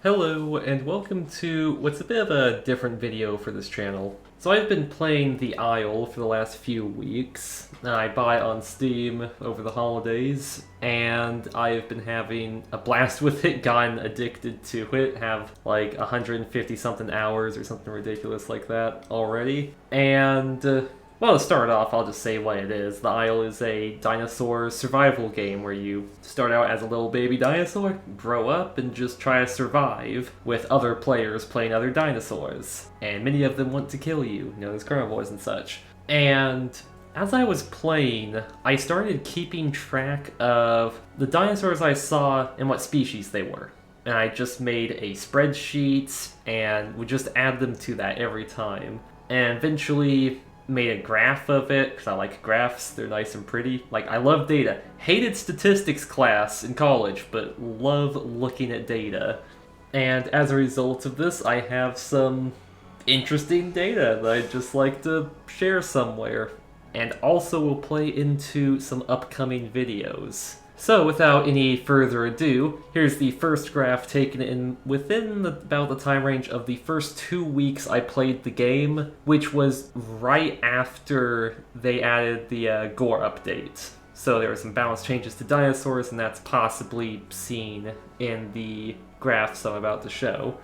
Hello, and welcome to what's a bit of a different video for this channel. So I've been playing The Isle for the last few weeks. I bought it on Steam over the holidays, and I've been having a blast with it, gotten addicted to it, have like 150 something hours or something ridiculous like that already. And well, to start off, I'll just say what it is. The Isle is a dinosaur survival game where you start out as a little baby dinosaur, grow up, and just try to survive with other players playing other dinosaurs. And many of them want to kill you, known as carnivores and such. And as I was playing, I started keeping track of the dinosaurs I saw and what species they were. And I just made a spreadsheet and would just add them to that every time. And eventually made a graph of it, because I like graphs, they're nice and pretty. Like, I love data. Hated statistics class in college, but love looking at data. And as a result of this, I have some interesting data that I'd just like to share somewhere. And also will play into some upcoming videos. So, without any further ado, here's the first graph taken in within about the time range of the first 2 weeks I played the game, which was right after they added the gore update. So there were some balance changes to dinosaurs, and that's possibly seen in the graphs I'm about to show.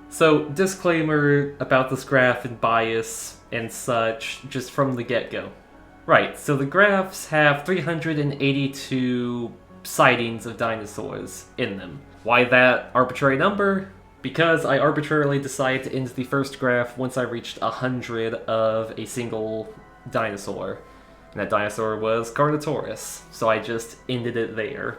So, disclaimer about this graph and bias and such, just from the get-go. Right, so the graphs have 382 sightings of dinosaurs in them. Why that arbitrary number? Because I arbitrarily decided to end the first graph once I reached 100 of a single dinosaur. And that dinosaur was Carnotaurus, so I just ended it there.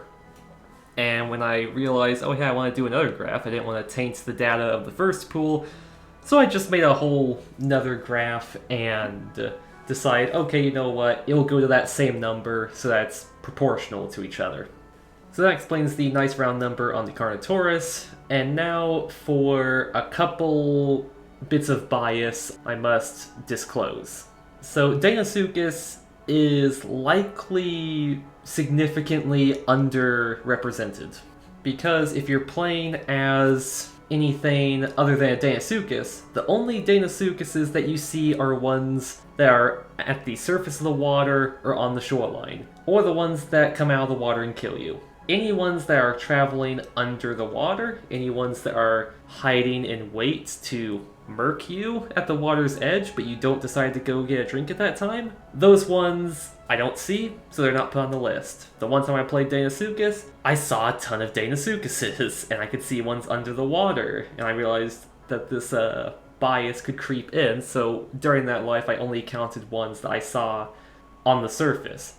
And when I realized, oh yeah, I want to do another graph, I didn't want to taint the data of the first pool, so I just made a whole nother graph and decide, okay, you know what, it'll go to that same number, so that's proportional to each other. So that explains the nice round number on the Carnotaurus, and now for a couple bits of bias I must disclose. So Deinosuchus is likely significantly underrepresented, because if you're playing as anything other than a Deinosuchus, the only Deinosuchuses that you see are ones that are at the surface of the water or on the shoreline, or the ones that come out of the water and kill you. Any ones that are traveling under the water, any ones that are hiding in wait to murk you at the water's edge, but you don't decide to go get a drink at that time, those ones I don't see, so they're not put on the list. The one time I played Deinosuchus, I saw a ton of Deinosuchuses, and I could see ones under the water, and I realized that this bias could creep in, so during that life I only counted ones that I saw on the surface.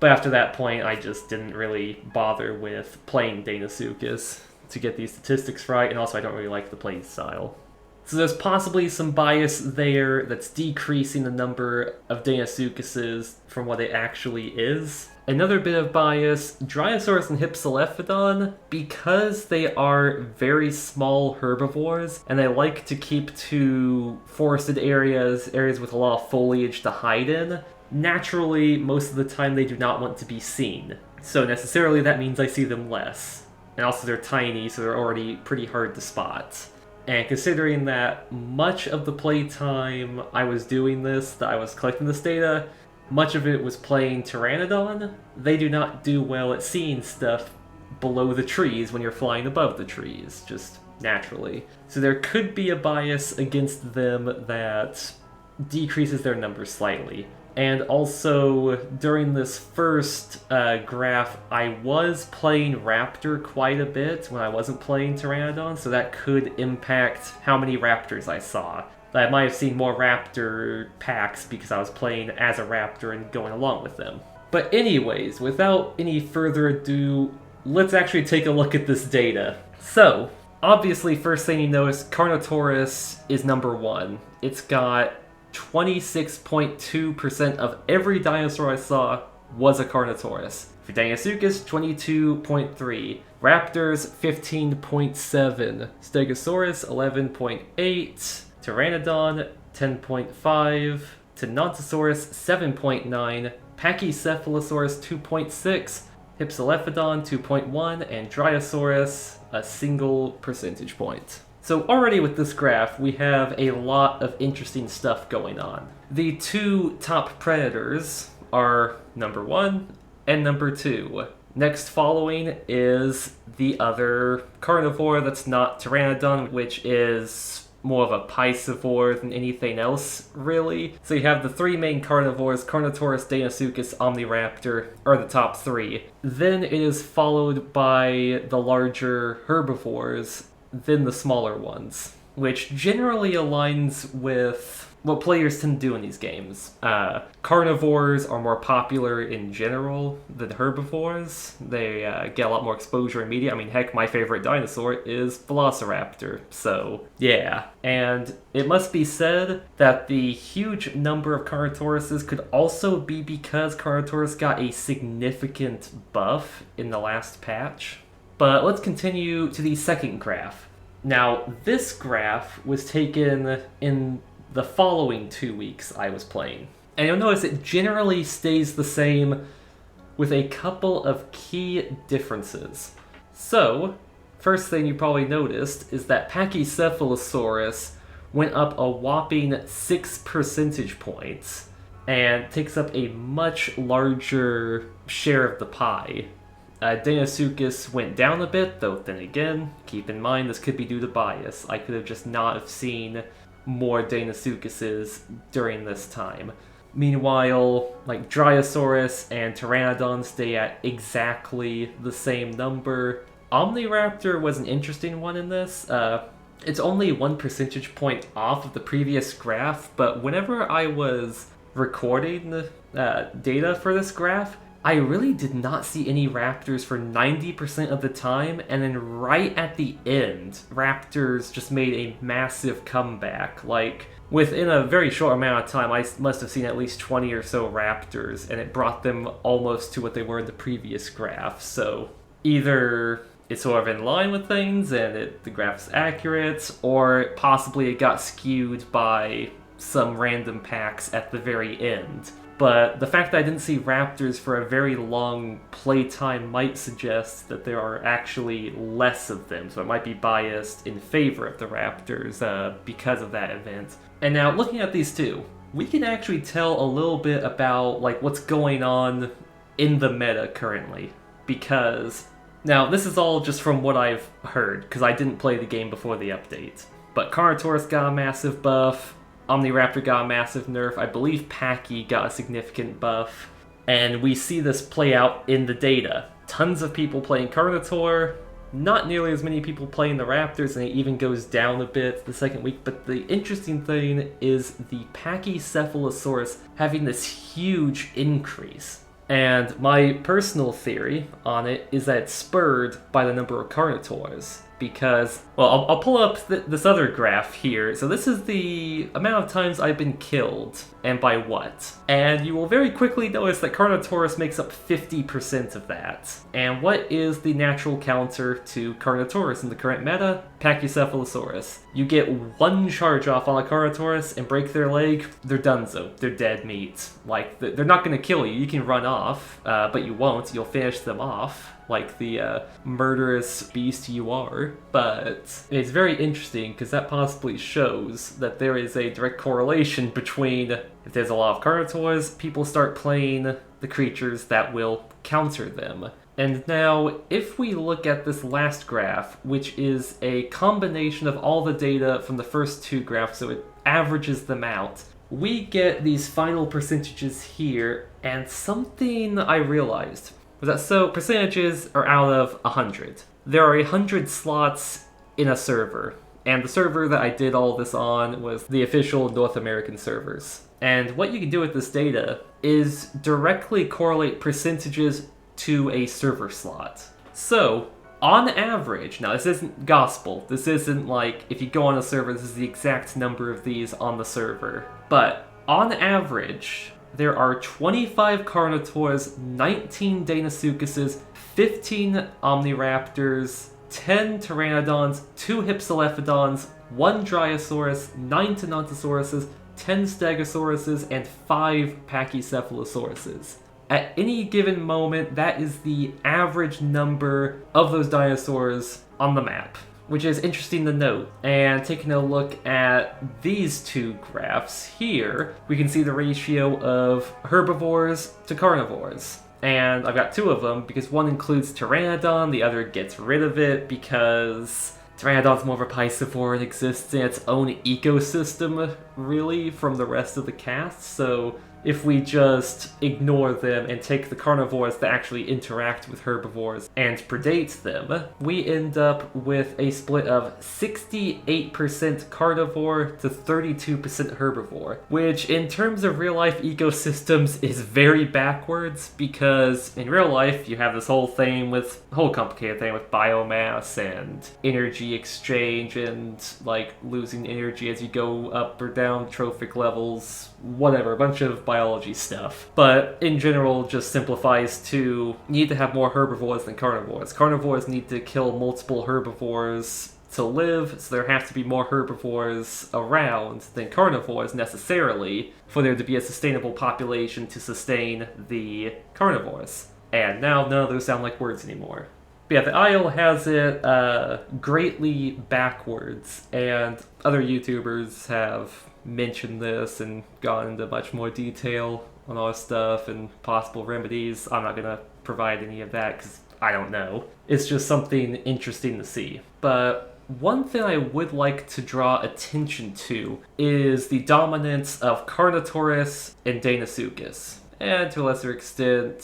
But after that point, I just didn't really bother with playing Deinosuchus to get these statistics right, and also I don't really like the play style. So there's possibly some bias there that's decreasing the number of Deinosuchuses from what it actually is. Another bit of bias, Dryosaurus and Hypsilephodon, because they are very small herbivores, and they like to keep to forested areas, areas with a lot of foliage to hide in, naturally, most of the time they do not want to be seen. So necessarily that means I see them less. And also they're tiny, so they're already pretty hard to spot. And considering that much of the playtime I was doing this, that I was collecting this data, much of it was playing Pteranodon, they do not do well at seeing stuff below the trees when you're flying above the trees, just naturally. So there could be a bias against them that decreases their numbers slightly. And also, during this first graph, I was playing Raptor quite a bit when I wasn't playing Pteranodon, so that could impact how many Raptors I saw. I might have seen more Raptor packs because I was playing as a Raptor and going along with them. But anyways, without any further ado, let's actually take a look at this data. So, obviously, first thing you notice, Carnotaurus is number one. It's got 26.2% of every dinosaur I saw was a Carnotaurus. For Deinosuchus, 22.3. Raptors, 15.7. Stegosaurus, 11.8. Pteranodon, 10.5. Tenontosaurus, 7.9. Pachycephalosaurus, 2.6. Hypsilephodon, 2.1. And Dryosaurus, a single percentage point. So already with this graph, we have a lot of interesting stuff going on. The two top predators are number 1 and number 2. Next following is the other carnivore that's not Pteranodon, which is more of a piscivore than anything else, really. So you have the 3 main carnivores, Carnotaurus, Deinosuchus, Omniraptor, are the top 3. Then it is followed by the larger herbivores, then the smaller ones, which generally aligns with what players tend to do in these games. Carnivores are more popular in general than herbivores. They get a lot more exposure in media. I mean, heck, my favorite dinosaur is Velociraptor, so yeah. And it must be said that the huge number of Carnotauruses could also be because Carnotaurus got a significant buff in the last patch. But let's continue to the second graph. Now, this graph was taken in the following 2 weeks I was playing. And you'll notice it generally stays the same with a couple of key differences. So, first thing you probably noticed is that Pachycephalosaurus went up a whopping 6 percentage points and takes up a much larger share of the pie. Deinosuchus went down a bit, though then again, keep in mind this could be due to bias. I could have just not have seen more Deinosuchuses during this time. Meanwhile, like Dryosaurus and Pteranodon stay at exactly the same number. Omniraptor was an interesting one in this. It's only 1 percentage point off of the previous graph, but whenever I was recording the data for this graph, I really did not see any raptors for 90% of the time, and then right at the end, raptors just made a massive comeback. Like, within a very short amount of time, I must have seen at least 20 or so raptors, and it brought them almost to what they were in the previous graph. So, either it's sort of in line with things, and the graph's accurate, or possibly it got skewed by some random packs at the very end. But the fact that I didn't see raptors for a very long playtime might suggest that there are actually less of them, so it might be biased in favor of the raptors because of that event. And now, looking at these two, we can actually tell a little bit about like what's going on in the meta currently. Because, now this is all just from what I've heard, because I didn't play the game before the update. But Carnotaurus got a massive buff, Omniraptor got a massive nerf, I believe Pachy got a significant buff, and we see this play out in the data. Tons of people playing Carnotaur, not nearly as many people playing the Raptors, and it even goes down a bit the second week, but the interesting thing is the Pachycephalosaurus having this huge increase. And my personal theory on it is that it's spurred by the number of Carnotaurs. Because, well, I'll pull up this other graph here. So this is the amount of times I've been killed, and by what. And you will very quickly notice that Carnotaurus makes up 50% of that. And what is the natural counter to Carnotaurus in the current meta? Pachycephalosaurus. You get one charge off on a Carnotaurus and break their leg, they're donezo. They're dead meat. Like, they're not going to kill you. You can run off, but you won't. You'll finish them off, like the murderous beast you are. But it's very interesting because that possibly shows that there is a direct correlation between if there's a lot of Carnotaurs, people start playing the creatures that will counter them. And now, if we look at this last graph, which is a combination of all the data from the first two graphs, so it averages them out, we get these final percentages here, and something I realized was that, so percentages are out of 100. There are 100 slots in a server, and the server that I did all this on was the official North American servers. And what you can do with this data is directly correlate percentages to a server slot. So, on average, now this isn't gospel, this isn't like, if you go on a server, this is the exact number of these on the server, but on average, there are 25 Carnotaurs, 19 Deinosuchuses, 15 Omniraptors, 10 Pteranodons, 2 Hypsilephodons, 1 Dryosaurus, 9 Tenontosaurus, 10 Stegosauruses, and 5 Pachycephalosauruses. At any given moment, that is the average number of those dinosaurs on the map, which is interesting to note. And taking a look at these two graphs here, we can see the ratio of herbivores to carnivores. And I've got two of them because one includes Pteranodon, the other gets rid of it because Pteranodon's more of a piscivore and exists in its own ecosystem, really, from the rest of the cast. So if we just ignore them and take the carnivores that actually interact with herbivores and predate them, we end up with a split of 68% carnivore to 32% herbivore, which in terms of real-life ecosystems is very backwards, because in real life you have this whole complicated thing with biomass and energy exchange and like losing energy as you go up or down trophic levels, whatever, a bunch of biology stuff. But in general, just simplifies to you need to have more herbivores than carnivores. Carnivores need to kill multiple herbivores to live, so there have to be more herbivores around than carnivores necessarily for there to be a sustainable population to sustain the carnivores. And now none of those sound like words anymore. But yeah, the Isle has it greatly backwards, and other YouTubers have mentioned this and gone into much more detail on all this stuff and possible remedies. I'm not going to provide any of that because I don't know. It's just something interesting to see. But one thing I would like to draw attention to is the dominance of Carnotaurus and Deinosuchus, and to a lesser extent,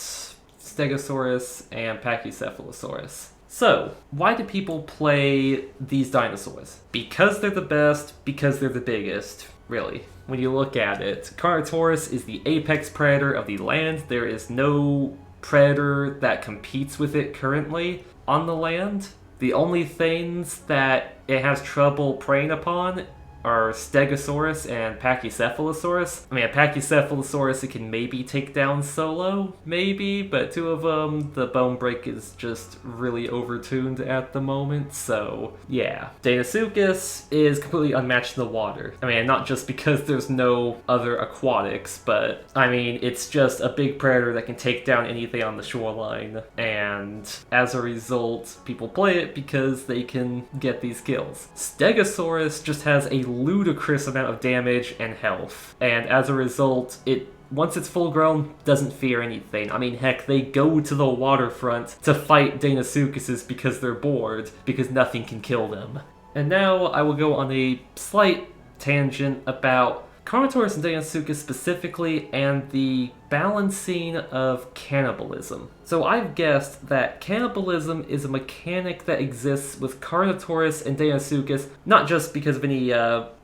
Stegosaurus and Pachycephalosaurus. So, why do people play these dinosaurs? Because they're the best, because they're the biggest, really. When you look at it, Carnotaurus is the apex predator of the land. There is no predator that competes with it currently on the land. The only things that it has trouble preying upon are Stegosaurus and Pachycephalosaurus. I mean, a Pachycephalosaurus it can maybe take down solo, maybe, but two of them, the bone break is just really overtuned at the moment, so yeah. Deinosuchus is completely unmatched in the water. I mean, not just because there's no other aquatics, but I mean, it's just a big predator that can take down anything on the shoreline, and as a result, people play it because they can get these kills. Stegosaurus just has a ludicrous amount of damage and health, and as a result, once it's full grown, doesn't fear anything. I mean, heck, they go to the waterfront to fight Deinosuchuses because they're bored, because nothing can kill them. And now I will go on a slight tangent about Carnotaurus and Deinosuchus specifically, and the balancing of cannibalism. So I've guessed that cannibalism is a mechanic that exists with Carnotaurus and Deinosuchus, not just because of any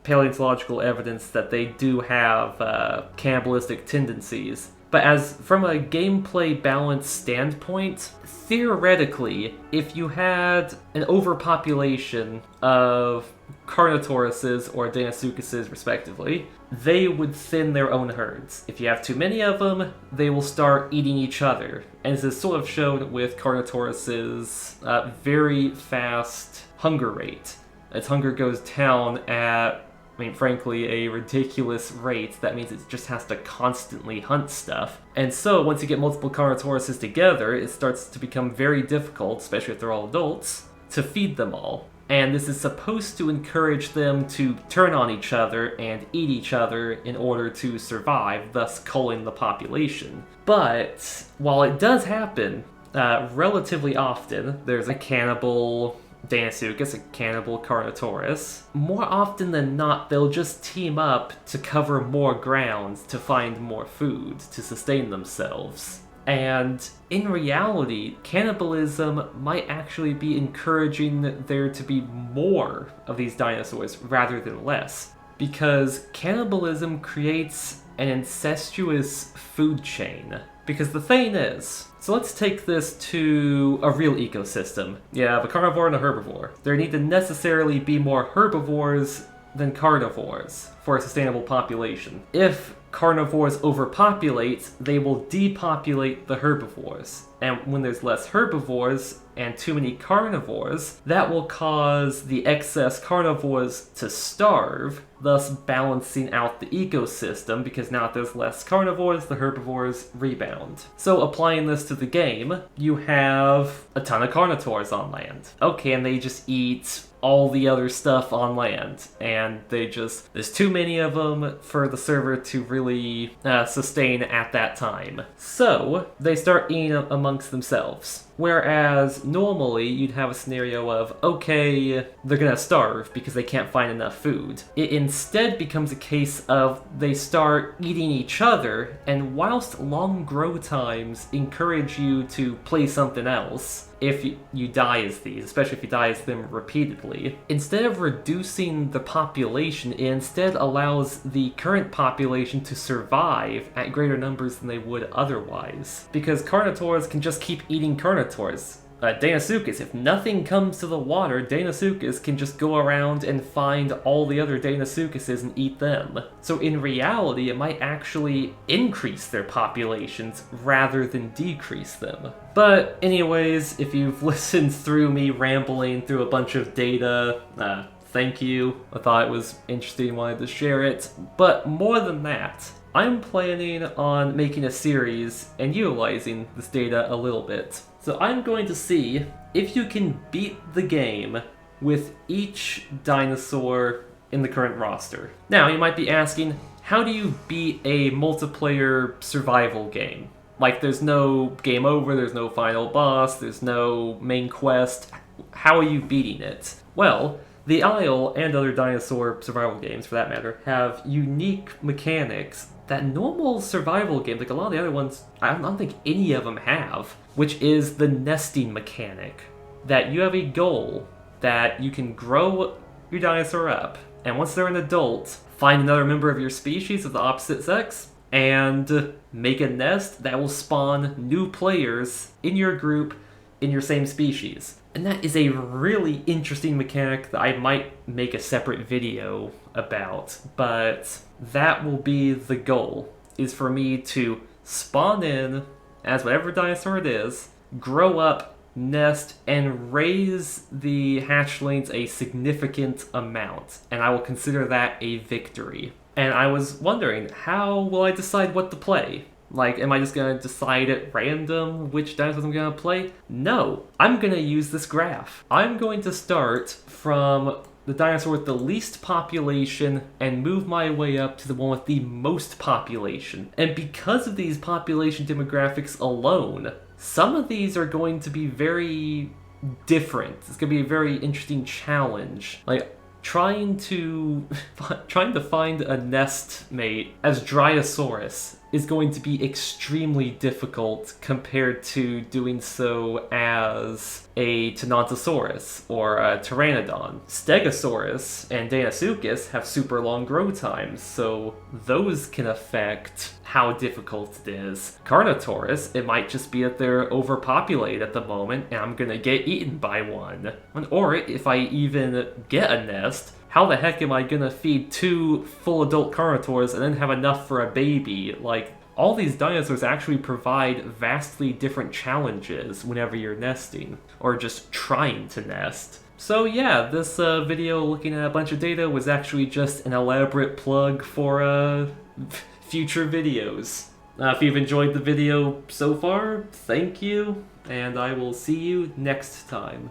paleontological evidence that they do have cannibalistic tendencies, but as from a gameplay balance standpoint, theoretically, if you had an overpopulation of Carnotauruses or Deinosuchuses respectively, they would thin their own herds. If you have too many of them, they will start eating each other. And this is sort of shown with Carnotaurus's very fast hunger rate. Its hunger goes down at, frankly, a ridiculous rate. That means it just has to constantly hunt stuff. And so, once you get multiple Carnotauruses together, it starts to become very difficult, especially if they're all adults, to feed them all. And this is supposed to encourage them to turn on each other and eat each other in order to survive, thus culling the population. But, while it does happen relatively often, there's a cannibal Deinosuchus, a cannibal Carnotaurus. More often than not, they'll just team up to cover more ground to find more food to sustain themselves. And in reality, cannibalism might actually be encouraging there to be more of these dinosaurs rather than less, because cannibalism creates an incestuous food chain. Because the thing is, so let's take this to a real ecosystem. You have a carnivore and a herbivore. There need to necessarily be more herbivores than carnivores for a sustainable population. If carnivores overpopulate, they will depopulate the herbivores. And when there's less herbivores and too many carnivores, that will cause the excess carnivores to starve, thus balancing out the ecosystem, because now if there's less carnivores, the herbivores rebound. So applying this to the game, you have a ton of carnivores on land. Okay, and they just eat all the other stuff on land, and there's too many of them for the server to really sustain at that time. So they start eating amongst themselves. Whereas normally you'd have a scenario of, okay, they're gonna starve because they can't find enough food. It instead becomes a case of they start eating each other, and whilst long grow times encourage you to play something else, if you die as these, especially if you die as them repeatedly, instead of reducing the population, it instead allows the current population to survive at greater numbers than they would otherwise. Because carnivores can just keep eating carnivores. Deinosuchus, if nothing comes to the water, Deinosuchus can just go around and find all the other Deinosuchuses and eat them. So in reality, it might actually increase their populations rather than decrease them. But anyways, if you've listened through me rambling through a bunch of data, thank you. I thought it was interesting and wanted to share it. But more than that, I'm planning on making a series and utilizing this data a little bit. So I'm going to see if you can beat the game with each dinosaur in the current roster. Now, you might be asking, how do you beat a multiplayer survival game? Like, there's no game over, there's no final boss, there's no main quest. How are you beating it? Well, the Isle and other dinosaur survival games, for that matter, have unique mechanics that normal survival games, like a lot of the other ones, I don't think any of them have, which is the nesting mechanic. That you have a goal that you can grow your dinosaur up, and once they're an adult, find another member of your species of the opposite sex, and make a nest that will spawn new players in your group in your same species. And that is a really interesting mechanic that I might make a separate video about, but that will be the goal, is for me to spawn in as whatever dinosaur it is, grow up, nest, and raise the hatchlings a significant amount, and I will consider that a victory. And I was wondering, how will I decide what to play? Like, am I just gonna decide at random which dinosaurs I'm gonna play? No, I'm gonna use this graph. I'm going to start from the dinosaur with the least population and move my way up to the one with the most population. And because of these population demographics alone, some of these are going to be very different. It's gonna be a very interesting challenge. Like, trying to find a nest mate as Dryosaurus is going to be extremely difficult compared to doing so as a Tenontosaurus or a Pteranodon. Stegosaurus and Deinosuchus have super long grow times, so those can affect how difficult it is. Carnotaurus, it might just be that they're overpopulated at the moment and I'm gonna get eaten by one. Or if I even get a nest, how the heck am I gonna feed 2 full adult carnivores and then have enough for a baby? Like, all these dinosaurs actually provide vastly different challenges whenever you're nesting, or just trying to nest. So yeah, this video looking at a bunch of data was actually just an elaborate plug for future videos. If you've enjoyed the video so far, thank you, and I will see you next time.